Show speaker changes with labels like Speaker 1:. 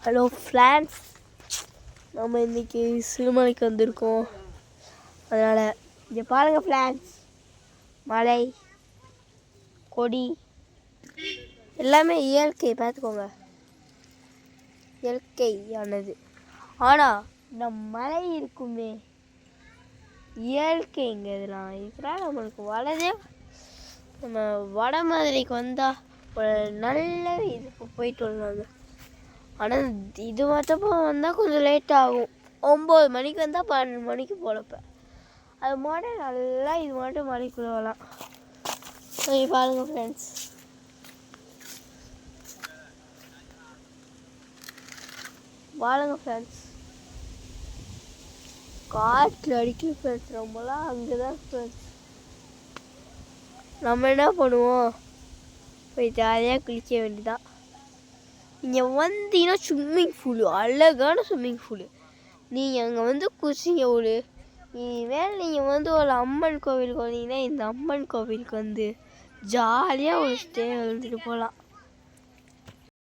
Speaker 1: Hello friends, நம்ம இன்றைக்கி சிறுமலைக்கு வந்திருக்கோம். அதனால் இங்கே பாருங்கள் ஃப்ரெண்ட்ஸ், மலை கொடி எல்லாமே இயற்கை பார்த்துக்கோங்க, இயற்கையானது. ஆனால் நம் மலை இருக்குமே இயற்கைங்க. இதெல்லாம் நம்மளுக்கு வளரே. நம்ம வட மதுரைக்கு வந்தால் ஒரு நல்ல இதுக்கு போயிட்டு வருவாங்க. ஆனால் இது மட்டும் வந்தால் கொஞ்சம் லேட் ஆகும். 9 மணிக்கு வந்தால் 12 மணிக்கு போலப்பேன். அது மட்டும் நல்லா இது மட்டும் மணிக்குள்ளே வரலாம். நீங்கள் பாருங்கள் ஃப்ரெண்ட்ஸ், வாழுங்க ஃப்ரெண்ட்ஸ். காற்று அடிக்கும் ஃப்ரெண்ட்ஸ், ரொம்பலாம் அங்கே தான் ஃப்ரெண்ட்ஸ். நம்ம என்ன பண்ணுவோம், போய் ஜாலியாக குளிக்க வேண்டியதான். இங்கே வந்தீங்கன்னா ஸ்விம்மிங் பூலு, அழகான ஸ்விம்மிங் பூலு. நீங்கள் அங்கே வந்து குளிச்சிங்க. இனிமேல் நீங்கள் வந்து ஒரு அம்மன் கோவிலுக்கு வந்தீங்கன்னா இந்த அம்மன் கோவிலுக்கு வந்து ஜாலியாக ஒரு ஸ்டே வந்துட்டு போகலாம்.